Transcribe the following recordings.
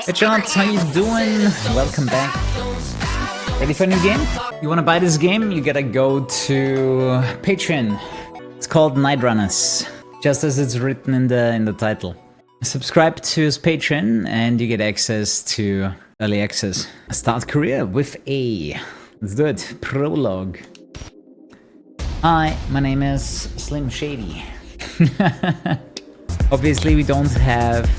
Hey Jonathan, how you doing? Welcome back. Ready for a new game? You wanna buy this game? You gotta go to Patreon. It's called NightRunners, just as it's written in the title. Subscribe to his Patreon and you get access to early access. Start career with A. Let's do it. Prologue. Hi, my name is Slim Shady. Obviously we don't have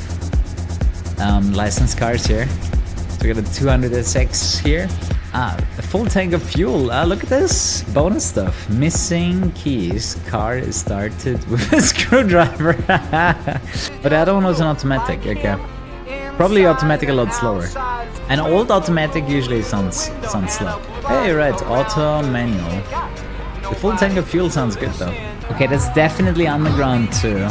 licensed cars here. So we got a 200SX here. A full tank of fuel. Look at this bonus stuff. Missing keys. Car is started with a screwdriver. But the other one was an automatic. Okay. Probably automatic a lot slower. An old automatic usually sounds slow. Hey, right. Auto manual. The full tank of fuel sounds good though. Okay, that's definitely underground too.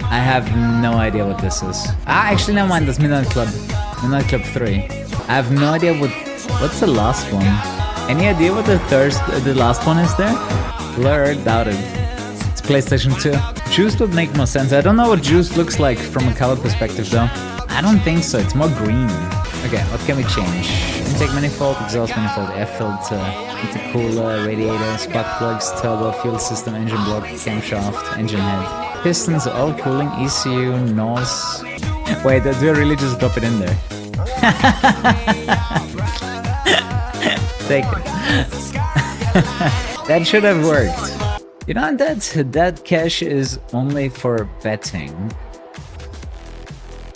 I have no idea what this is. Actually, never mind. That's Midnight Club. Midnight Club 3. I have no idea what's the last one. Any idea what the last one is there? Blur, doubted. It's PlayStation 2. Juiced would make more sense. I don't know what Juiced looks like from a color perspective though. I don't think so. It's more green. Okay, what can we change? Intake manifold, exhaust manifold, air filter, intercooler, radiator, spark plugs, turbo, fuel system, engine block, camshaft, engine head, pistons, oil cooling, ECU, NOS. Wait, do I really just drop it in there? Take it. That should have worked. You know, that cash is only for betting.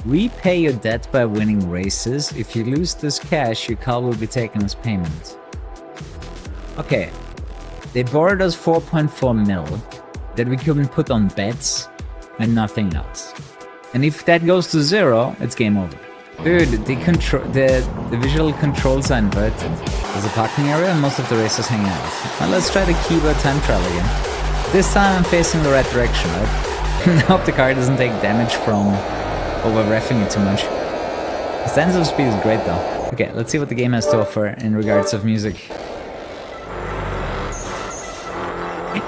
Repay your debt by winning races. If you lose this cash, your car will be taken as payment. Okay. They borrowed us 4.4 mil that we couldn't put on bets and nothing else. And if that goes to zero, it's game over. Dude, the visual controls are inverted. There's a parking area and most of the races hang out. Now let's try the keyword time trial again. This time I'm facing the right direction, right? I hope the car doesn't take damage from over-reffing it too much. The sense of speed is great though. Okay, let's see what the game has to offer in regards of music.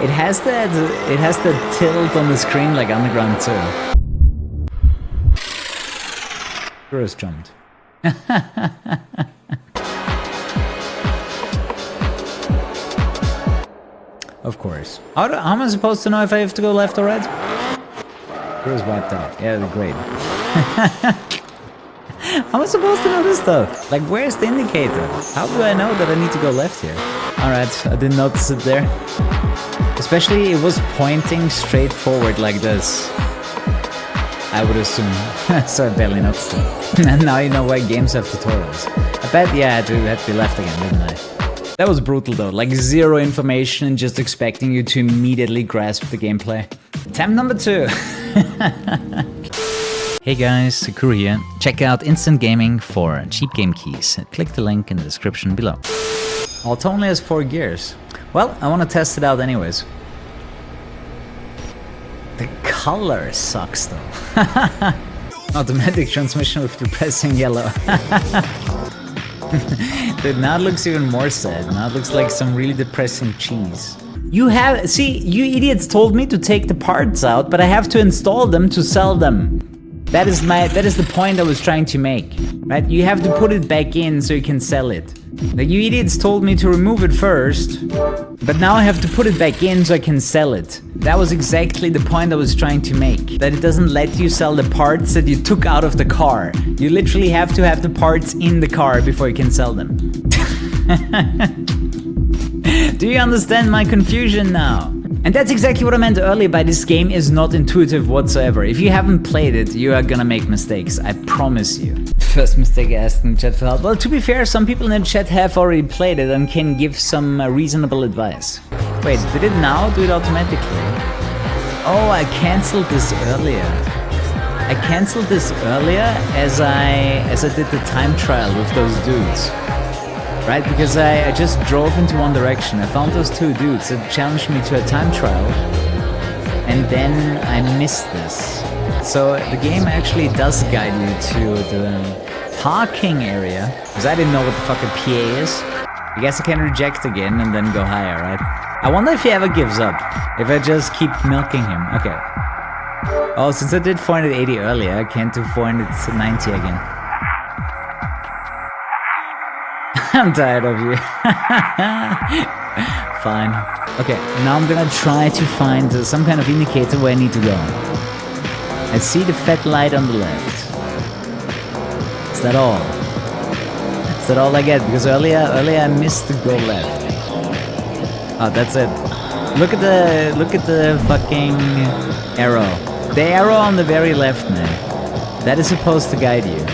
It has the tilt on the screen like Underground 2. Kuru's jumped. Of course. How am I supposed to know if I have to go left or right? Kuru's wiped out. Yeah, great. How am I supposed to know this stuff? Like, where's the indicator? How do I know that I need to go left here? Alright, I didn't notice it there. Especially it was pointing straight forward like this. I would assume. So I barely noticed it. And now you know why games have tutorials. I bet, yeah, I had to be left again, didn't I? That was brutal though, like zero information and just expecting you to immediately grasp the gameplay. Attempt number 2. Hey guys, Kuru here. Check out Instant Gaming for cheap game keys. Click the link in the description below. Auto only has 4 gears. Well, I want to test it out anyways. The color sucks though. Automatic transmission with depressing yellow. Dude, now it looks even more sad. Now it looks like some really depressing cheese. You idiots told me to take the parts out, but I have to install them to sell them. That is the point I was trying to make, right? You have to put it back in so you can sell it. Like, you idiots told me to remove it first, but now I have to put it back in so I can sell it. That was exactly the point I was trying to make. That it doesn't let you sell the parts that you took out of the car. You literally have to have the parts in the car before you can sell them. Do you understand my confusion now? And that's exactly what I meant earlier by this game is not intuitive whatsoever. If you haven't played it, you are gonna make mistakes, I promise you. First mistake asked in the chat for help. Well, to be fair, some people in the chat have already played it and can give some reasonable advice. Wait, did it now do it automatically? Oh, I cancelled this earlier. I cancelled this earlier as I did the time trial with those dudes. Right, because I just drove into one direction. I found those 2 dudes that challenged me to a time trial, and then I missed this. So the game actually does guide you to the parking area, because I didn't know what the fuck a PA is. I guess I can reject again and then go higher, right? I wonder if he ever gives up, if I just keep milking him. Okay. Oh, since I did 480 earlier, I can't do 490 again. I'm tired of you. Fine. Okay, now I'm gonna try to find some kind of indicator where I need to go. I see the fat light on the left. Is that all? Is that all I get? Because earlier I missed the go left. Oh, that's it. Look at the fucking arrow. The arrow on the very left, man. That is supposed to guide you.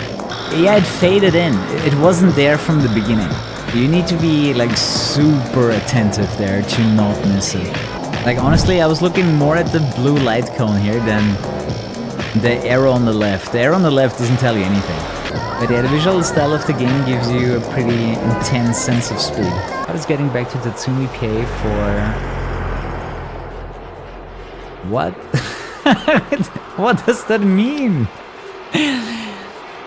Yeah, it faded in. It wasn't there from the beginning. You need to be like super attentive there to not miss it. Like honestly, I was looking more at the blue light cone here than the arrow on the left. The arrow on the left doesn't tell you anything. But yeah, the visual style of the game gives you a pretty intense sense of speed. I was getting back to Tatsumi PA for... What? What does that mean?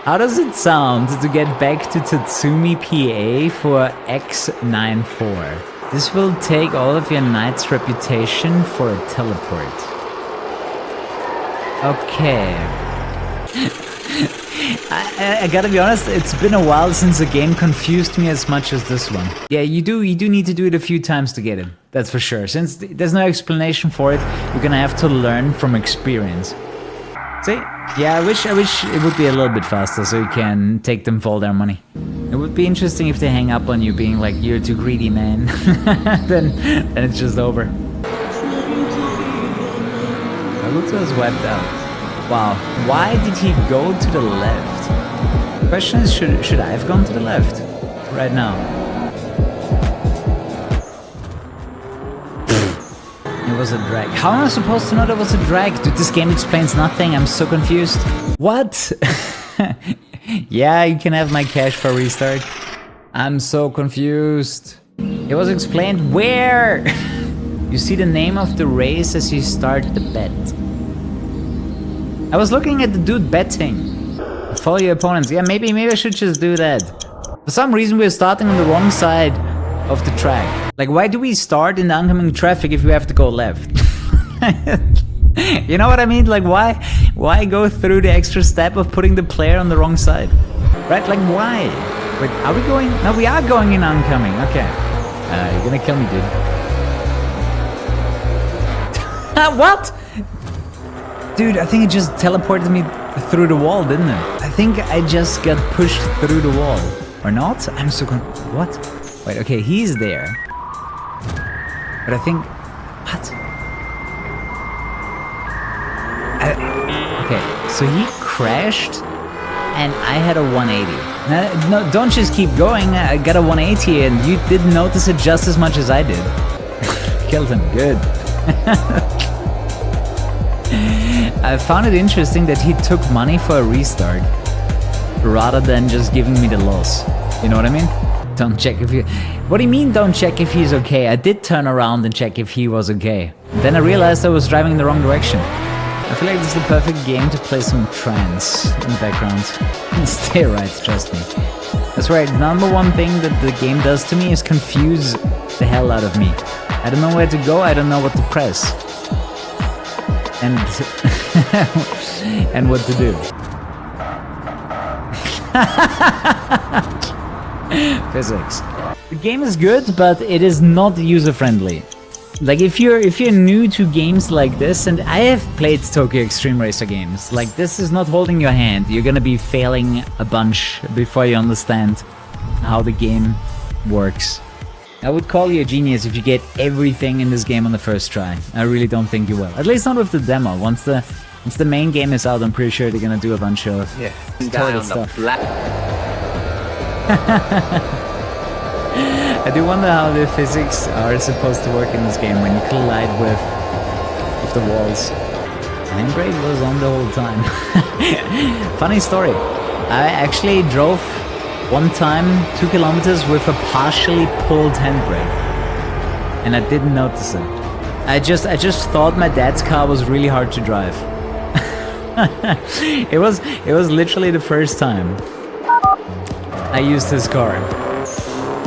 How does it sound to get back to Tatsumi PA for X94? This will take all of your knight's reputation for a teleport. Okay. I gotta be honest, it's been a while since a game confused me as much as this one. Yeah, you do need to do it a few times to get it. That's for sure. Since there's no explanation for it, you're gonna have to learn from experience. See? Yeah, I wish it would be a little bit faster so you can take them for all their money. It would be interesting if they hang up on you being like, you're too greedy, man. then it's just over. Naruto is wiped out. Wow, why did he go to the left? The question is, should I have gone to the left? Right now. It was a drag. How am I supposed to know that was a drag? Dude, this game explains nothing. I'm so confused. What? Yeah, you can have my cash for restart. I'm so confused. It was explained where? You see the name of the race as you start the bet. I was looking at the dude betting. Follow your opponents. Yeah, maybe I should just do that. For some reason we're starting on the wrong side of the track. Like, why do we start in the oncoming traffic if we have to go left? You know what I mean? Like, why go through the extra step of putting the player on the wrong side? Right? Like, why? Wait, are we going? No, we are going in oncoming. Okay. You're gonna kill me, dude. What? Dude, I think it just teleported me through the wall, didn't it? I think I just got pushed through the wall. Or not? I'm so what? Wait, okay, he's there. But I think... What? Okay, so he crashed and I had a 180. No, don't just keep going. I got a 180 and you didn't notice it just as much as I did. Killed him, good. I found it interesting that he took money for a restart rather than just giving me the loss. You know what I mean? Don't check if he... What do you mean don't check if he's okay? I did turn around and check if he was okay. Then I realized I was driving in the wrong direction. I feel like this is the perfect game to play some trance in the background. Stay right, trust me. That's right, the number one thing that the game does to me is confuse the hell out of me. I don't know where to go, I don't know what to press. And and what to do. Physics. The game is good, but it is not user-friendly. Like if you're new to games like this, and I have played Tokyo Extreme Racer games, like this is not holding your hand. You're gonna be failing a bunch before you understand how the game works. I would call you a genius if you get everything in this game on the first try. I really don't think you will. At least not with the demo. Once the main game is out, I'm pretty sure they're gonna do a bunch of toilet stuff. I do wonder how the physics are supposed to work in this game when you collide with the walls. Handbrake was on the whole time. Funny story. I actually drove one time 2 kilometers with a partially pulled handbrake, and I didn't notice it. I just thought my dad's car was really hard to drive. It was literally the first time I used his car,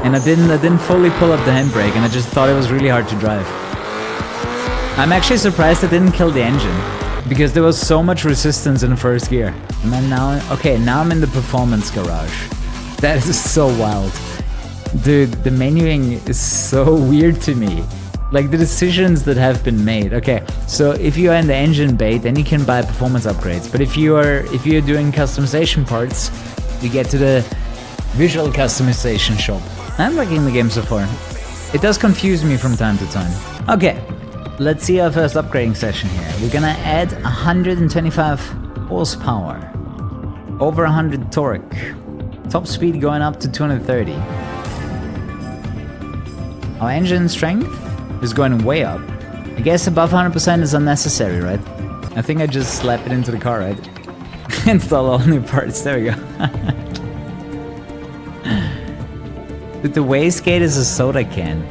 and I didn't fully pull up the handbrake, and I just thought it was really hard to drive. I'm actually surprised I didn't kill the engine, because there was so much resistance in the first gear. And then now I'm in the performance garage. That is so wild. Dude, the menuing is so weird to me. Like the decisions that have been made. Okay, so if you are in the engine bay, then you can buy performance upgrades. But if you're doing customization parts, you get to the visual customization shop. I'm liking the game so far. It does confuse me from time to time. Okay, let's see our first upgrading session here. We're gonna add 125 horsepower, over 100 torque, top speed going up to 230. Our engine strength is going way up. I guess above 100% is unnecessary, right? I think I just slap it into the car, right? Install all new parts, there we go. Dude, the wastegate is a soda can.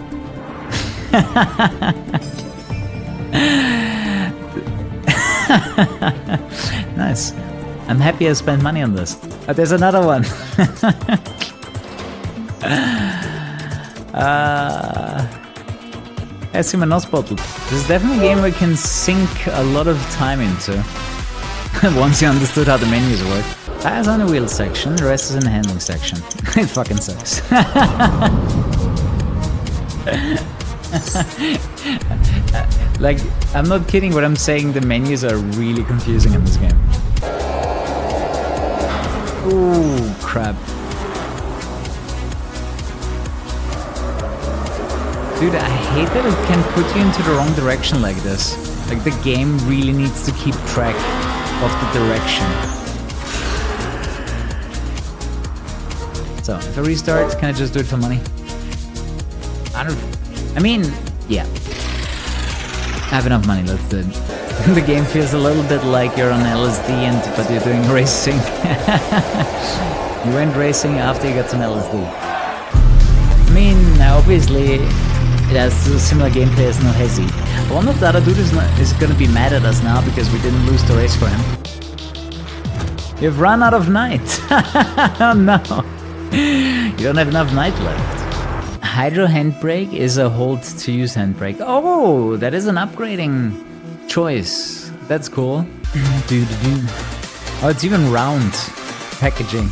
Nice. I'm happy I spent money on this. Oh, there's another one. I see my nose bottle. This is definitely a game we can sink a lot of time into. Once you understood how the menus work. Tires on the wheel section, the rest is in the handling section. It fucking sucks. Like, I'm not kidding when I'm saying the menus are really confusing in this game. Ooh, crap. Dude, I hate that it can put you into the wrong direction like this. Like, the game really needs to keep track of the direction. So, if I restart, can I just do it for money? I mean, yeah. I have enough money, let's do it. The game feels a little bit like you're on LSD but you're doing racing. You went racing after you got some LSD. I mean, obviously, it has similar gameplay as No Hesi. One of the other dudes is gonna be mad at us now because we didn't lose the race for him. You've run out of night. Oh no. You don't have enough night left. Hydro handbrake is a hold to use handbrake. Oh, that is an upgrading choice. That's cool. Oh, it's even round packaging.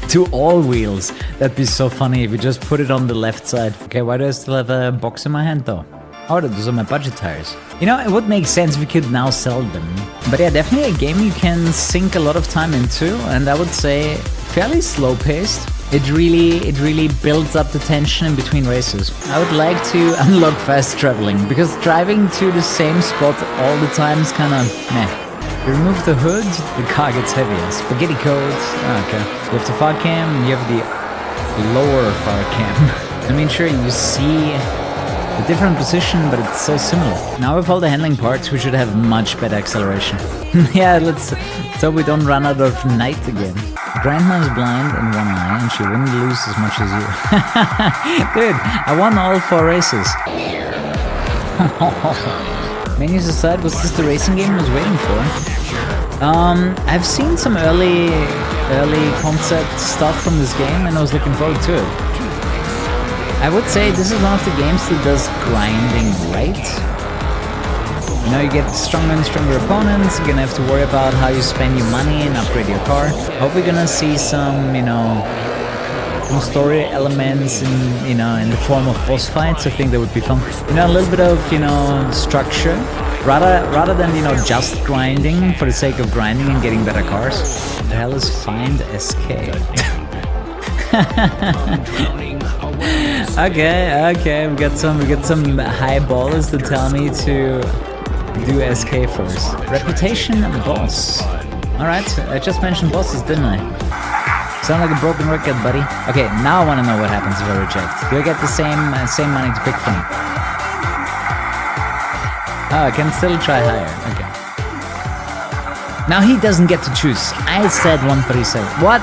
To all wheels. That'd be so funny if you just put it on the left side. Okay, why do I still have a box in my hand though? Oh, those are my budget tires. You know, it would make sense if we could now sell them. But yeah, definitely a game you can sink a lot of time into, and I would say fairly slow paced. It really builds up the tension in between races. I would like to unlock fast traveling, because driving to the same spot all the time is kinda meh. You remove the hood, the car gets heavier. Spaghetti code. Oh, okay. You have the far cam, and you have the lower far cam. I mean, sure, you see a different position, but it's so similar. Now with all the handling parts, we should have much better acceleration. Yeah, let's hope we don't run out of night again. Grandma is blind in one eye, and she wouldn't lose as much as you. Dude, I won all 4 races. Menus aside, was this the racing game I was waiting for? I've seen some early concept stuff from this game, and I was looking forward to it. I would say this is one of the games that does grinding right. You know, you get stronger and stronger opponents, you're gonna have to worry about how you spend your money and upgrade your car. Hope we're gonna see some, you know, some story elements in the form of boss fights. I think that would be fun. You know, a little bit of, you know, structure. Rather than, you know, just grinding for the sake of grinding and getting better cars. What the hell is Find SK? Okay, we got some high ballers to tell me to do SK first. Reputation boss. Alright, I just mentioned bosses, didn't I? Sound like a broken record, buddy. Okay, now I want to know what happens if I reject. Do I get the same money to pick from? Oh, I can still try higher. Okay. Now he doesn't get to choose. I said 137. What?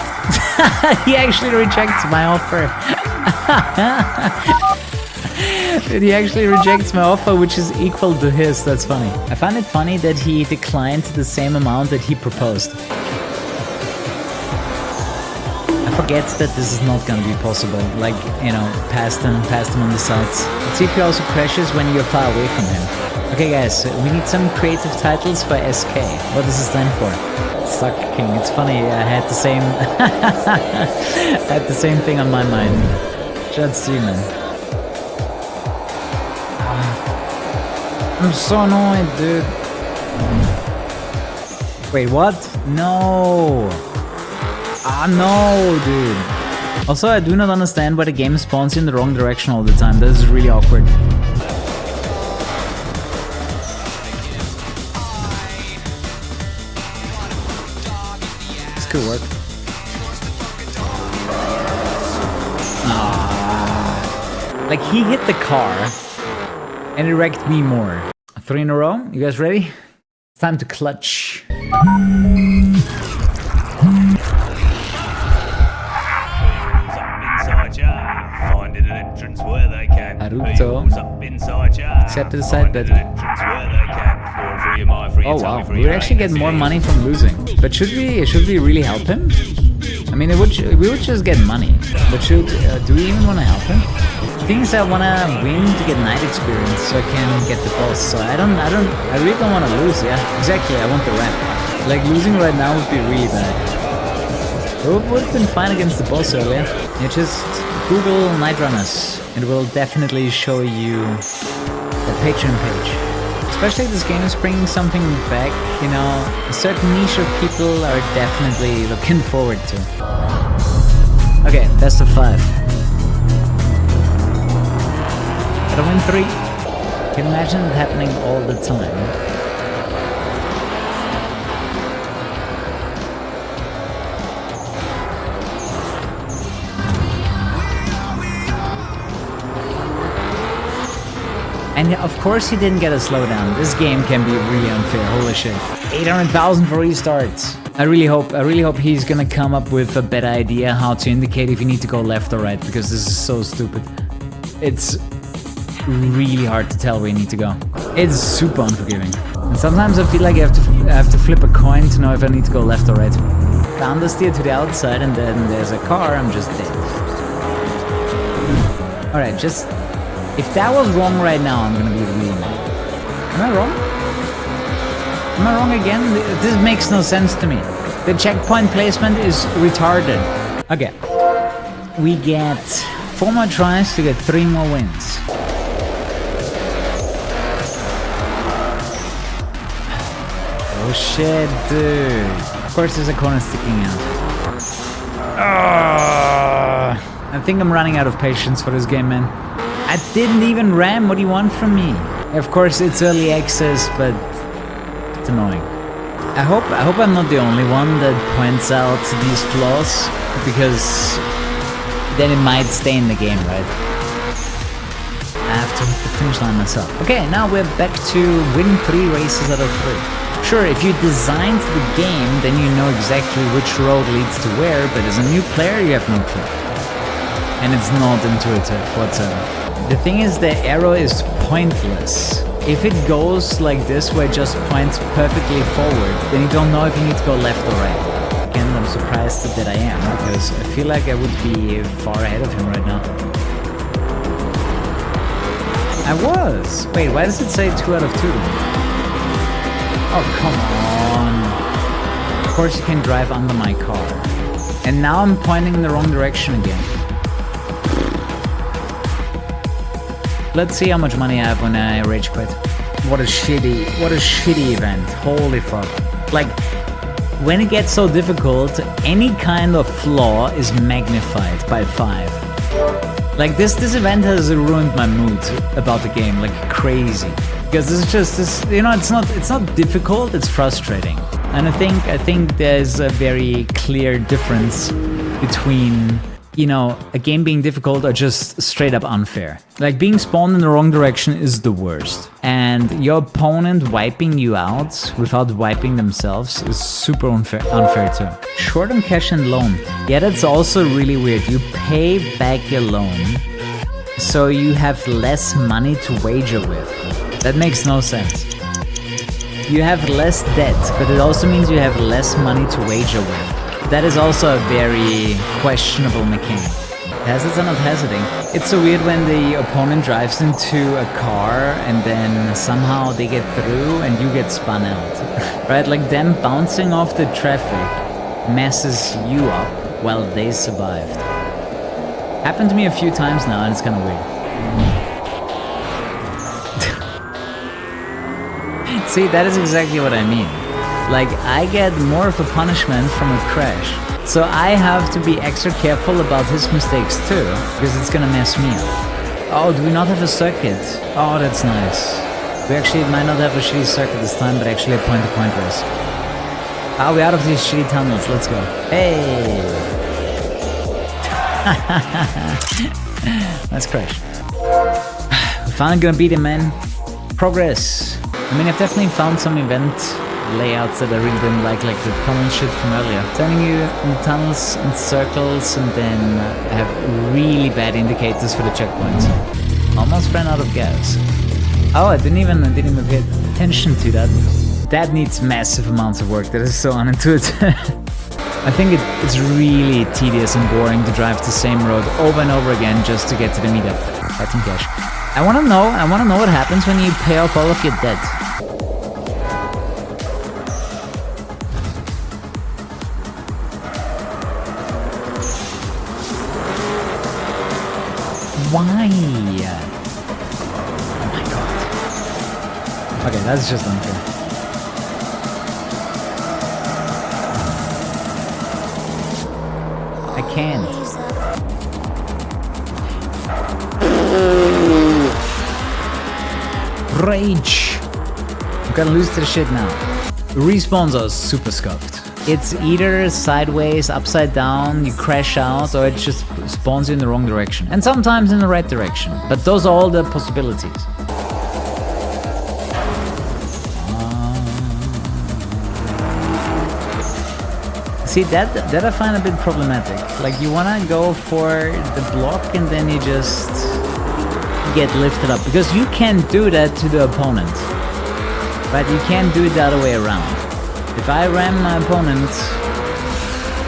He actually rejects my offer. Dude, he actually rejects my offer, which is equal to his. That's funny. I find it funny that he declined the same amount that he proposed. I forget that this is not gonna be possible. Like, you know, past him on the sides. Let's see if he also crashes when you're far away from him. Okay guys, we need some creative titles for SK. What does it stand for? suck king. It's funny, I had the same I had the same thing on my mind. Just you, man. I'm so annoyed, dude. Wait, what? No. No, dude. Also, I do not understand why the game spawns you in the wrong direction all the time. This is really awkward. This could work. Like, he hit the car and it wrecked me more. 3 in a row. You guys ready? It's time to clutch. Naruto. Accepted the side bet. Oh wow, we actually get more money from losing. But should we really help him? I mean, we would just get money. But do we even want to help him? The thing is, I want to win to get night experience so I can get the boss. So I really don't want to lose. Yeah, exactly. I want the ramp. Like, losing right now would be really bad. It would have been fine against the boss earlier. You just Google NightRunners. It will definitely show you the Patreon page. Especially this game is bringing something back, you know, a certain niche of people are definitely looking forward to. Okay, best of 5. Gotta win 3. Can you imagine it happening all the time? And of course he didn't get a slowdown. This game can be really unfair. Holy shit. 800,000 for restarts. I really hope he's gonna come up with a better idea how to indicate if you need to go left or right, because this is so stupid. It's really hard to tell where you need to go. It's super unforgiving. And sometimes I feel like I have to flip a coin to know if I need to go left or right. If I understeer to the outside and then there's a car, I'm just dead. Alright, just... If that was wrong right now, I'm gonna be really mad. Am I wrong? Am I wrong again? This makes no sense to me. The checkpoint placement is retarded. Okay. We get 4 more tries to get 3 more wins. Oh shit, dude. Of course there's a corner sticking out. I think I'm running out of patience for this game, man. I didn't even ram. What do you want from me? Of course, it's early access, but it's annoying. I hope I'm not the only one that points out these flaws, because then it might stay in the game, right? I have to hit the finish line myself. Okay, now we're back to win 3 races out of 3. Sure, if you designed the game, then you know exactly which road leads to where, but as a new player, you have no clue. And it's not intuitive whatsoever. The thing is, the arrow is pointless. If it goes like this, where it just points perfectly forward, then you don't know if you need to go left or right. Again, I'm surprised that I am, because I feel like I would be far ahead of him right now. I was! Wait, why does it say 2 out of 2? Oh, come on. Of course you can drive under my car. And now I'm pointing in the wrong direction again. Let's see how much money I have when I rage quit. What a shitty event. Holy fuck. Like, when it gets so difficult, any kind of flaw is magnified by 5. Like, this event has ruined my mood about the game, like crazy. Because this, you know, it's not difficult, it's frustrating. And I think there's a very clear difference between, you know, a game being difficult or just straight up unfair. Like, being spawned in the wrong direction is the worst. And your opponent wiping you out without wiping themselves is super unfair too. Short on cash and loan. Yeah, that's also really weird. You pay back your loan, so you have less money to wager with. That makes no sense. You have less debt, but it also means you have less money to wager with. That is also a very questionable mechanic. Hazards are not hazarding. It's so weird when the opponent drives into a car and then somehow they get through and you get spun out. Right? Like them bouncing off the traffic messes you up while they survived. Happened to me a few times now and it's kind of weird. See, that is exactly what I mean. Like, I get more of a punishment from a crash. So I have to be extra careful about his mistakes too, because it's gonna mess me up. Oh, do we not have a circuit? Oh, that's nice. We actually might not have a shitty circuit this time, but actually a point-to-point race. Ah, we're out of these shitty tunnels, let's go. Hey! Let's crash. We're finally gonna beat him, man. Progress. I mean, I've definitely found some event layouts that I really didn't like the tunnel shit from earlier. Turning you in tunnels and circles and then have really bad indicators for the checkpoints. Almost ran out of gas. Oh, I didn't even pay attention to that. That needs massive amounts of work. That is so unintuitive. I think it's really tedious and boring to drive the same road over and over again just to get to the meetup. Fighting cash. I wanna know what happens when you pay off all of your debt. Why? Oh my god. Okay, that's just unfair. I can't. Rage! I'm gonna lose to the shit now. Respawns are super scuffed. It's either sideways, upside down, you crash out, or it just spawns you in the wrong direction. And sometimes in the right direction. But those are all the possibilities. See, that I find a bit problematic. Like, you wanna go for the block and then you just get lifted up. Because you can't do that to the opponent. But you can't do it the other way around. If I ram my opponent,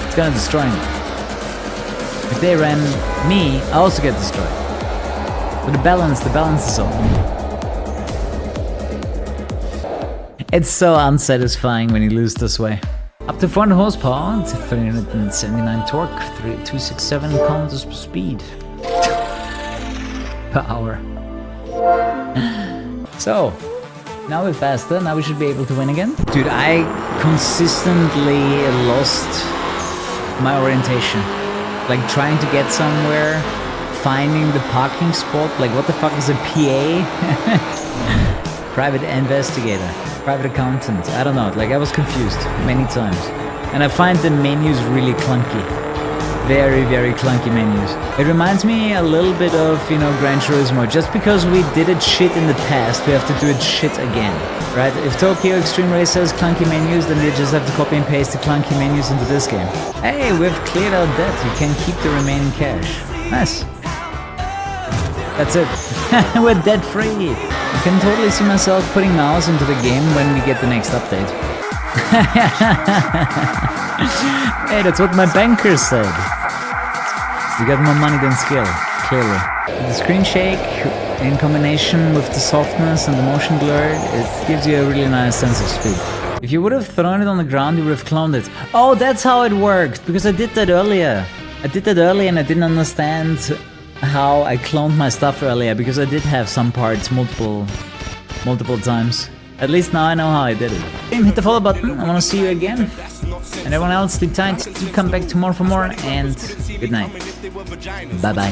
it's gonna destroy me. If they ram me, I also get destroyed. But the balance is all. It's so unsatisfying when you lose this way. Up to 400 horsepower, 379 torque, 267 kilometers per speed. Per hour. So, now we're faster, now we should be able to win again. Dude, I consistently lost my orientation. Like trying to get somewhere, finding the parking spot, like what the fuck is a PA? Private investigator, private accountant, I don't know, like I was confused many times. And I find the menus really clunky. Very, very clunky menus. It reminds me a little bit of, you know, Gran Turismo. Just because we did it shit in the past, we have to do it shit again, right? If Tokyo Extreme Race has clunky menus, then they just have to copy and paste the clunky menus into this game. Hey, we've cleared our debt. You can keep the remaining cash. Nice. That's it. We're debt free. I can totally see myself putting mouse into the game when we get the next update. Hey, that's what my banker said. You got more money than skill, clearly. The screen shake, in combination with the softness and the motion blur, it gives you a really nice sense of speed. If you would have thrown it on the ground, you would have cloned it. Oh, that's how it worked, because I did that earlier. I did that earlier and I didn't understand how I cloned my stuff earlier, because I did have some parts multiple times. At least now I know how I did it. Hit the follow button, I want to see you again. And everyone else, sleep tight, do come back tomorrow for more, and good night. Bye bye.